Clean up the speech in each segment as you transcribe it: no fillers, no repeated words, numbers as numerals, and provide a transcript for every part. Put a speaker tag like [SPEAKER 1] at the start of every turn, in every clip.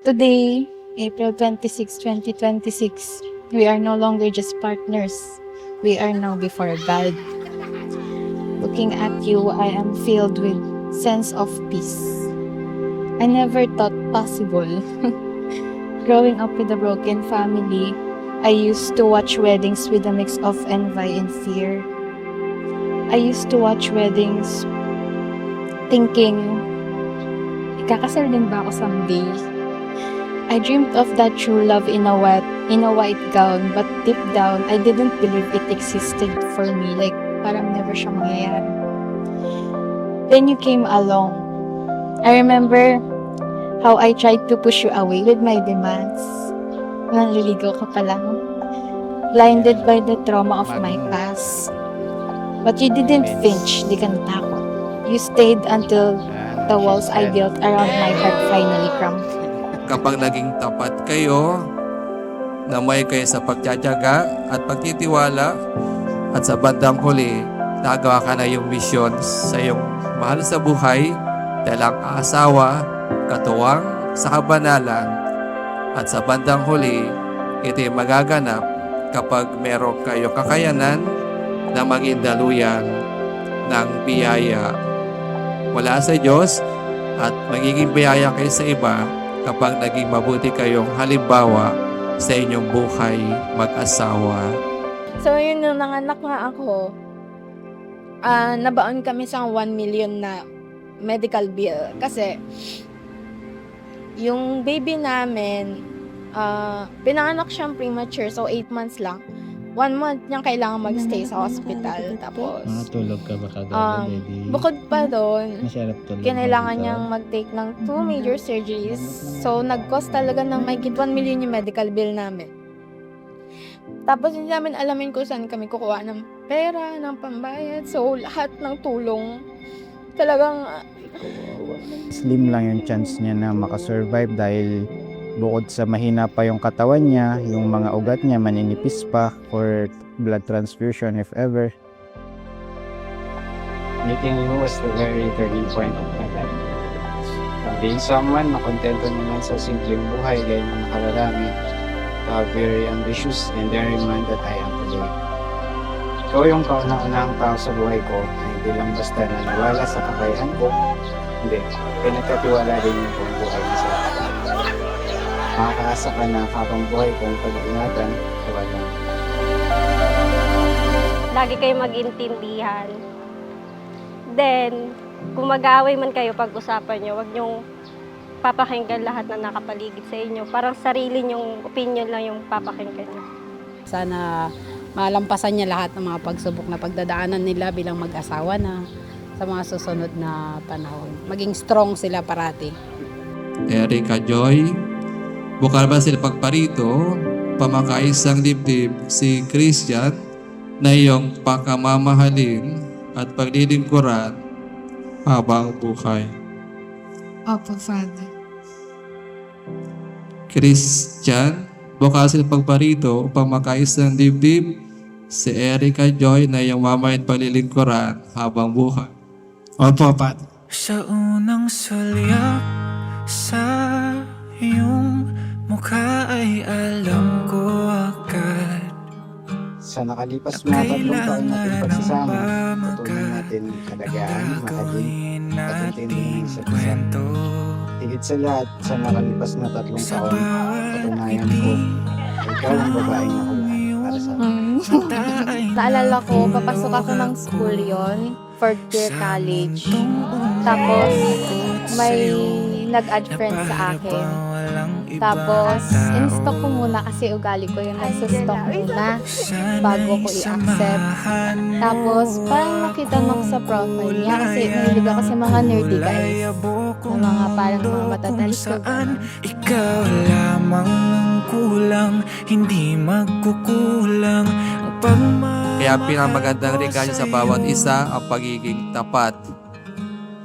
[SPEAKER 1] Today, April 26, 2026, we are no longer just partners. We are now before God. Looking at you, I am filled with sense of peace. I never thought possible. Growing up with a broken family, I used to watch weddings with a mix of envy and fear. I used to watch weddings thinking, ikakasal din ba ako someday? I dreamed of that true love in a white gown, but deep down, I didn't believe it existed for me. Like, parang never siya mangyayari. Then you came along. I remember how I tried to push you away with my demands. Nanliligaw ka pa lang. Blinded by the trauma of my past. But you didn't flinch, di ka natakot. You stayed until the walls I built around my heart finally crumbled.
[SPEAKER 2] Kapag naging tapat kayo, namay kayo sa pagtsatsaga at pagtitiwala, at sa bandang huli, nagawa ka na yung misyon sa iyong mahal sa buhay, dalang asawa, katuwang sa kabanalan, at sa bandang huli, ito'y magaganap kapag meron kayo kakayanan na maging daluyan ng biyaya mula sa Diyos at magiging biyaya kayo sa iba kapag naging mabuti kayong halimbawa sa inyong buhay mag-asawa.
[SPEAKER 3] So, yun nung nanganak nga ako, nabaon kami sa 1 million na medical bill. Kasi, yung baby namin, pinanganak siyang premature, so 8 months lang. 1 month niyang kailangan magstay sa hospital. Tapos,
[SPEAKER 4] Tulog ka ba kagabi, baby?
[SPEAKER 3] bukod pa doon,
[SPEAKER 4] Masarap tulog.
[SPEAKER 3] kinailangan niyang mag-take ng 2 major surgeries. So, nag-cost talaga ng mahigit 1 million yung medical bill namin. Tapos, hindi namin alamin kung saan kami kukuha ng pera, ng pambayad. So, lahat ng tulong, talagang,
[SPEAKER 4] Slim lang yung chance niya na makasurvive dahil bukod sa mahina pa yung katawan niya, yung mga ugat niya maninipis pa for blood transfusion if ever.
[SPEAKER 5] Meeting you was the very turning point of my life. From being someone na kontento naman sa simpleng buhay gaya ng nakararami, to a very ambitious and daring man that I am today. Ikaw yung kaunang-unahang tao sa buhay ko na hindi lang basta naniwala sa kakayahan ko, hindi, pinagkatiwala din yung buong buhay niya sa akin. Makakaasa ka na habang buhay kong pag-iingatan sa wala.
[SPEAKER 6] Lagi kayo mag-intindihan. Then, kung mag-aaway man kayo pag-usapan nyo, huwag nyong papakinggan lahat na nakapaligid sa inyo. Parang sarili nyong opinion lang yung papakinggan nyo.
[SPEAKER 7] Sana malampasan niya lahat ng mga pagsubok na pagdadaanan nila bilang mag-asawa na sa mga susunod na panahon. Maging strong sila parati.
[SPEAKER 2] Erica Joy, bukal ba sila pagparito, pamakaisang dibdib si Christian na iyong pakamamahalin at paglilingkuran habang buhay.
[SPEAKER 1] Opo, Father.
[SPEAKER 2] Christian, bukal sila pagparito, pamakaisang dibdib si Erica Joy na iyong mamahalin at paglilingkuran habang buhay.
[SPEAKER 4] Opo, Pat.
[SPEAKER 8] Sa unang sulyap sa iyong mukha ay alam ko agad.
[SPEAKER 5] Sa nakalipas mga 3 taon natin pagsasama, patuloy natin kadagaan, mahalin, at intindihin sa isa. Higit sa lahat, sa nakalipas na 3 taon, patunayan ko, ikaw ang babaeng ako para sa akin.
[SPEAKER 3] naalala ko, papasok ako ng school yon, 4th year college. Tapos, may nag-add friend sa akin. Tapos, in-stalk ko muna kasi ugali ko yung nagsustalk muna bago ko i-accept. Tapos, parang nakita mo ko sa profile niya kasi mahilig ako sa mga nerdy guys. Na mga parang mga matatalikod.
[SPEAKER 8] Ikaw lamang ang kulang, hindi magkukulang ang pagmamahal.
[SPEAKER 2] Kaya pinamagandang regalo sa bawat isa ang pagiging tapat.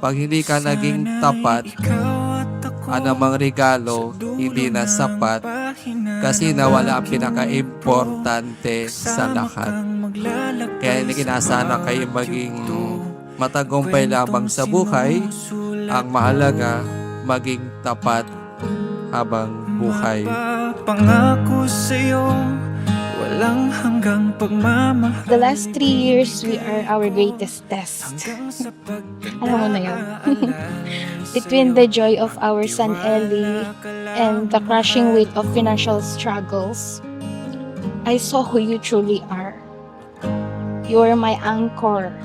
[SPEAKER 2] Pag hindi ka naging tapat, anumang regalo hindi na sapat kasi nawala ang pinaka-importante sa lahat. Kaya hindi kinasana kayo maging matagumpay lamang sa buhay. Ang mahalaga, maging tapat habang buhay.
[SPEAKER 8] Pangako sa'yo, walang hanggang pagmamahal.
[SPEAKER 1] The last 3 years, we are our greatest test.
[SPEAKER 8] Hanggang sa
[SPEAKER 1] Alam mo na yun. Between the joy of our son Ellie and the crushing weight of financial struggles, I saw who you truly are. You were my anchor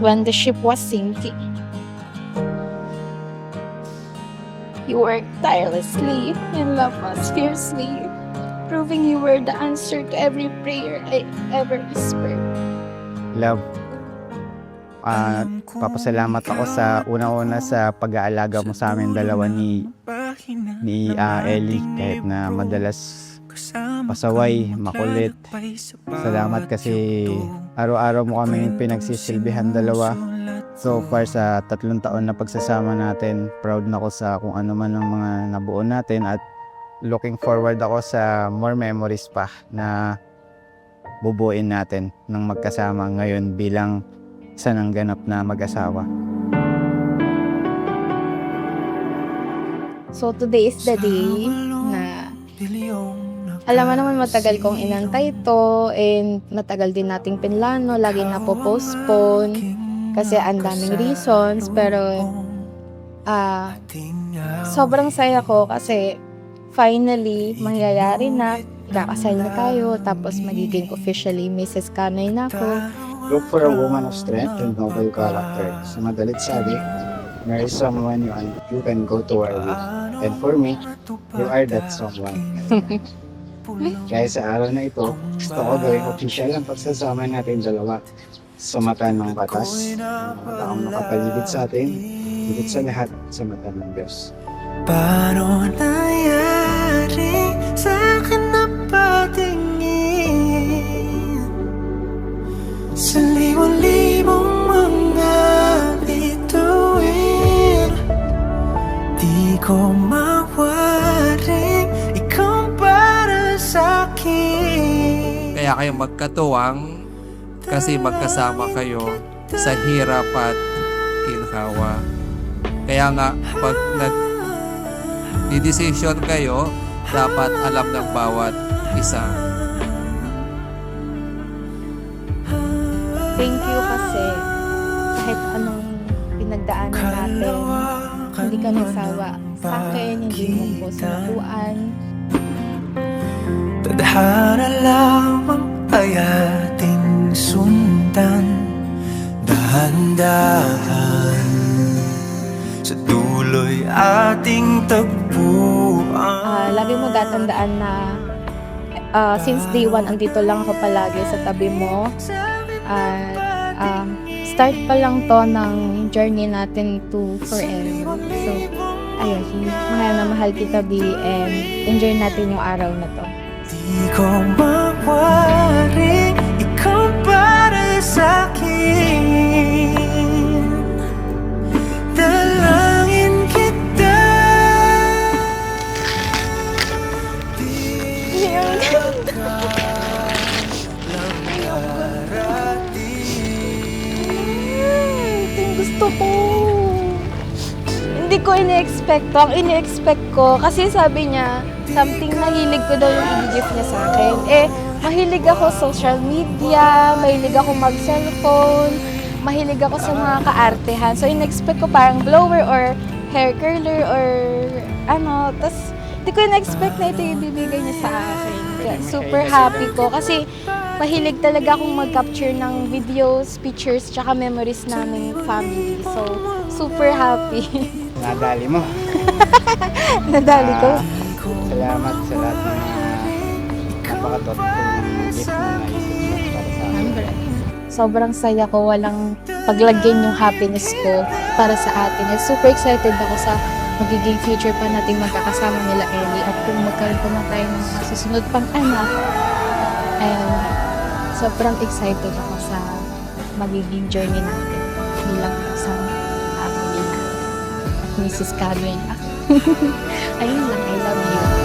[SPEAKER 1] when the ship was sinking. You worked tirelessly and loved us fiercely, proving you were the answer to every prayer I ever whispered.
[SPEAKER 4] Love, papasalamat ako sa una-una sa pag-aalaga mo sa amin dalawa ni Ellie, kahit na madalas pasaway, makulit. Salamat kasi araw-araw mo kaming pinagsisilbihan dalawa. So far sa 3 taon na pagsasama natin, proud na ako sa kung ano man ang mga nabuo natin at looking forward ako sa more memories pa na bubuin natin ng magkasama ngayon bilang isa ng ganap na mag-asawa.
[SPEAKER 3] So today is the day na alam mo naman matagal kong inantay to and matagal din nating pinlano, lagi na po-postpone kasi ang daming reasons, pero sobrang saya ko kasi finally mangyayari na, kakasal na tayo, tapos magiging officially Mrs. Kanoy na ako.
[SPEAKER 5] Look for a woman of strength and noble character. Sa madalit sabi, marry someone you can go to war with. And for me, you are that someone. Kaya sa araw na ito, gusto ko gawing official ang pagsasama natin dalawa. Sa mata ng batas, mga taong nakapaligid sa atin, higit sa lahat sa mata ng Diyos.
[SPEAKER 8] Paano nangyari sa akin na patingin sa libo-libong mga bituin? Di ko mawaring ikaw para sa'kin.
[SPEAKER 2] Kaya kayo magkatuwang kasi magkasama kayo sa hirap at ginhawa. Kaya nga, pag nag-decision kayo, dapat alam ng bawat isa.
[SPEAKER 3] Thank you kasi kahit anong pinagdaanan natin, hindi ka nagsawa sa akin, hindi mo ko sinukuan.
[SPEAKER 8] Tadhana lamang ay ating sundan, dahan-dahan sa dulo'y ating tagpuan.
[SPEAKER 3] Lagi mo tatandaan na since day one, andito lang ako palagi sa tabi mo. Start pa lang to ng journey natin to forever. So, ayun, mahal na mahal kita, B, and enjoy natin yung araw na to.
[SPEAKER 8] Di ko mawaring ikaw para sa'kin. Dalangin kita.
[SPEAKER 3] Ito gusto ko. Hindi ko ini-expect to. Ang ini-expect ko, kasi sabi niya, something na hilig ko daw yung i-gift niya sa akin. Mahilig ako social media, mahilig ako mag-cellphone, mahilig ako sa mga kaartehan. So, in-expect ko parang blower or hair curler or ano. Tapos, hindi ko in-expect na ito yung ibibigay niya sa akin. Kaya super happy ko kasi mahilig talaga akong mag-capture ng videos, pictures, tsaka memories namin family. So, super happy.
[SPEAKER 5] Nadali mo.
[SPEAKER 3] Nadali ko.
[SPEAKER 5] Salamat sa lahat ng napakatotoo gift mo na isip para sa akin.
[SPEAKER 1] Sobrang saya ko, walang paglagyan yung happiness ko para sa atin. And super excited ako sa magiging future pa nating magkakasama nila Ellie at kung magkaroon pa na tayo ng mga susunod pang anak. And sobrang excited ako sa magiging journey natin bilang isang family na at Mrs. Kanoy na. Ayun lang, I love you.